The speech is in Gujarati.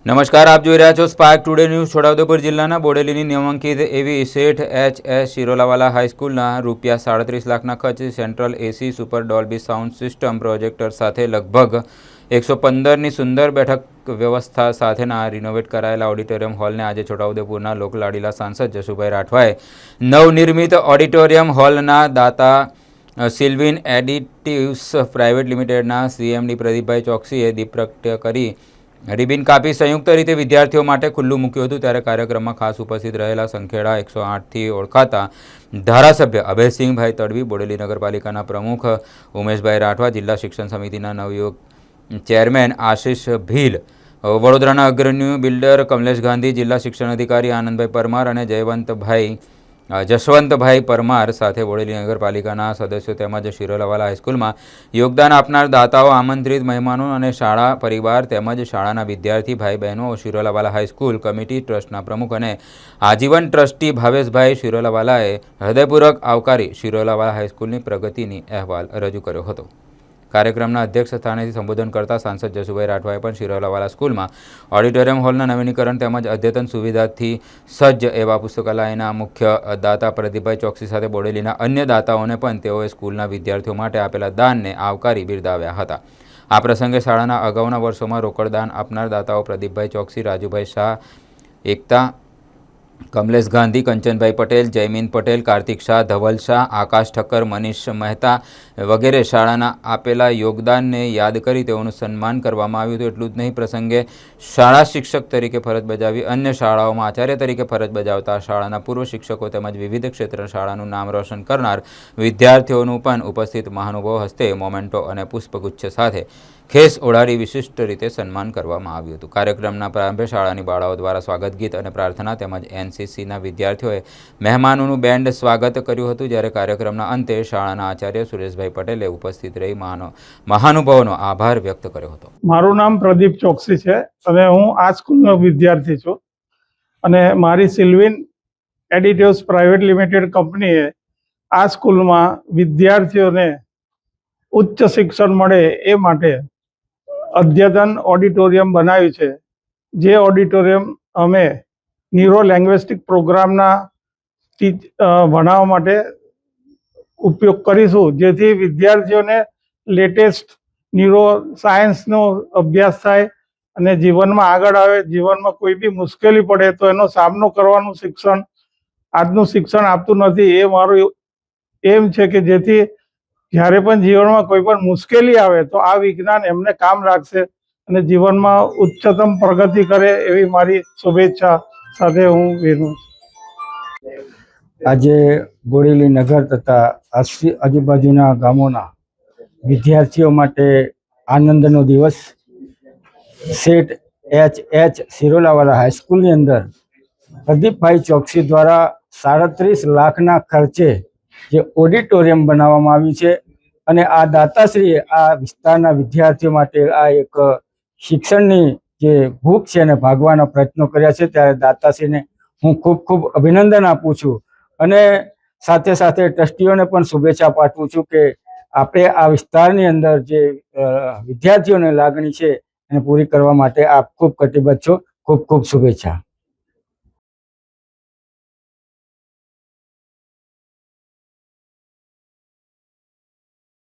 નમસ્કાર, આપ જોઈ રહ્યા છો સ્પાર્ક ટુડે ન્યૂઝ। છોટાઉદેપુર જિલ્લાના બોડેલીની નામાંકિત એવી શેઠ એચ.એસ. શિરોલાવાલા હાઈસ્કૂલના ₹37 લાખના ખર્ચે central AC super Dolby sound system projector સાથે લગભગ 115ની સુંદર બેઠક વ્યવસ્થા સાથેના રિનોવેટ કરાયેલા ઓડિટોરિયમ હોલને આજે છોટાઉદેપુરના લોકલાડીલા સાંસદ જશુભાઈ રાઠવાએ નવનિર્મિત ઓડિટોરિયમ હોલના દાતા સિલ્વિન એડિટિવ્સ પ્રાઇવેટ લિમિટેડના CMD પ્રદીપભાઈ ચોકસીએ દીપ પ્રગટ્ય કરી રિબિન કાપી સંયુક્ત રીતે વિદ્યાર્થીઓ માટે ખુલ્લું મૂક્યું હતું। ત્યારે કાર્યક્રમમાં ખાસ ઉપસ્થિત રહેલા સંખેડા 108થી ઓળખાતા ધારાસભ્ય અભયસિંહભાઈ તડવી, બોડેલી નગરપાલિકાના પ્રમુખ ઉમેશભાઈ રાઠવા, જિલ્લા શિક્ષણ સમિતિના નવયુવક ચેરમેન આશિષ ભીલ, વડોદરાના અગ્રણી બિલ્ડર કમલેશ ગાંધી, જિલ્લા શિક્ષણ અધિકારી આનંદભાઈ પરમાર અને જશવંતભાઈ પરમાર સાથે બોડેલી નગરપાલિકાના સદસ્યો તેમજ શિરોલાવાલા હાઈસ્કૂલમાં યોગદાન આપનાર દાતાઓ, આમંત્રિત મહેમાનો અને શાળા પરિવાર તેમજ શાળાના વિદ્યાર્થી ભાઈ બહેનો શિરોલાવાલા હાઈસ્કૂલ કમિટી ટ્રસ્ટના પ્રમુખ અને આજીવન ટ્રસ્ટી ભાવેશભાઈ શિરોલાવાલાએ હૃદયપૂર્વક આવકારી શિરોલાવાલા હાઈસ્કૂલની પ્રગતિની અહેવાલ રજૂ કર્યો હતો। કાર્યક્રમના અધ્યક્ષ સ્થાનેથી સંબોધન કરતા સાંસદ જશુભાઈ રાઠવાએ પણ શિરોલાવાલા સ્કૂલમાં ઓડિટોરિયમ હોલના નવીનીકરણ તેમજ અદ્યતન સુવિધાથી સજ્જ એવા પુસ્તકાલયના મુખ્ય દાતા પ્રદીપભાઈ ચોકસી સાથે બોડેલીના અન્ય દાતાઓને પણ તેઓએ સ્કૂલના વિદ્યાર્થીઓ માટે આપેલા દાનને આવકારી બિરદાવ્યા હતા। આ પ્રસંગે શાળાના અગાઉના વર્ષોમાં રોકડ દાન આપનાર દાતાઓ પ્રદીપભાઈ ચોકસી, રાજુભાઈ શાહ, એકતા, કમલેશ ગાંધી, કંચનભાઈ પટેલ, જયમીન પટેલ, કાર્તિક શાહ, ધવલ શાહ, આકાશ ઠક્કર, મનીષ મહેતા વગેરે શાળાના આપેલા યોગદાનને યાદ કરી તેઓનું સન્માન કરવામાં આવ્યું હતું। એટલું જ નહીં, પ્રસંગે શાળા શિક્ષક તરીકે ફરજ બજાવી અન્ય શાળાઓમાં આચાર્ય તરીકે ફરજ બજાવતા શાળાના પૂર્વ શિક્ષકો તેમજ વિવિધ ક્ષેત્ર શાળાનું નામ રોશન કરનાર વિદ્યાર્થીઓનું પણ ઉપસ્થિત મહાનુભાવો હસ્તે મોમેન્ટો અને પુષ્પગુચ્છ સાથે ખેસ ઓઢાડી વિશિષ્ટ રીતે સન્માન કરવામાં આવ્યું હતું। કાર્યક્રમના પ્રારંભે શાળાની બાળાઓ દ્વારા સ્વાગત ગીત અને પ્રાર્થના તેમજ NCCના વિદ્યાર્થીઓએ મહેમાનોનું બેન્ડ સ્વાગત કર્યું હતું। જ્યારે કાર્યક્રમના અંતે શાળાના આચાર્ય સુરેશભાઈ પટેલે ઉપસ્થિત રહી મહાનુભાવોનો આભાર વ્યક્ત કર્યો હતો। મારું નામ પ્રદીપ ચોકસી છે અને હું આ સ્કૂલનો વિદ્યાર્થી છું અને મારી સિલ્વિન એડિટિવ્સ પ્રાઇવેટ લિમિટેડ કંપનીએ આ સ્કૂલમાં વિદ્યાર્થીઓને ઉચ્ચ શિક્ષણ મળે એ માટે અદ્યતન ઓડિટોરિયમ બનાવ્યું છે। જે ઓડિટોરિયમ અમે ન્યુરો લેંગ્વેસ્ટિક પ્રોગ્રામના ભણાવવા માટે ઉપયોગ કરીશું, જેથી વિદ્યાર્થીઓને લેટેસ્ટ ન્યુરો સાયન્સનો અભ્યાસ થાય અને જીવનમાં આગળ આવે। જીવનમાં કોઈ બી મુશ્કેલી પડે તો એનો સામનો કરવાનું શિક્ષણ આજનું શિક્ષણ આપતું નથી। એ મારું એમ છે કે જેથી જ્યારે પણ જીવનમાં કોઈ પણ મુશ્કેલી આવે તો આ વિજ્ઞાન એમને કામ લાગશે અને જીવનમાં ઉચ્ચતમ પ્રગતિ કરે એવી મારી શુભેચ્છા સાથે હું વિનું છું। આજે બોડેલી નગર તથા આજુબાજુના ગામોના વિદ્યાર્થીઓ માટે આનંદનો દિવસ। શેઠ H.H. શિરોલાવાલા હાઈસ્કૂલની અંદર પ્રદીપભાઈ ચોકસી દ્વારા 37 લાખના ખર્ચે જે ઓડિટોરિયમ બનાવવામાં આવ્યું છે અને આ દાતાશ્રીએ આ વિસ્તારના વિદ્યાર્થીઓ માટે આ એક શિક્ષણની જે ભૂખ છે એને ભાગવાના પ્રયત્નો કર્યા છે। ત્યારે દાતાશ્રીને હું ખૂબ ખૂબ અભિનંદન આપું છું અને સાથે સાથે ટ્રસ્ટીઓને પણ શુભેચ્છા પાઠવું છું કે આપણે આ વિસ્તારની અંદર જે વિદ્યાર્થીઓની લાગણી છે એને પૂરી કરવા માટે આપ ખૂબ કટિબદ્ધ છો। ખૂબ ખૂબ શુભેચ્છા।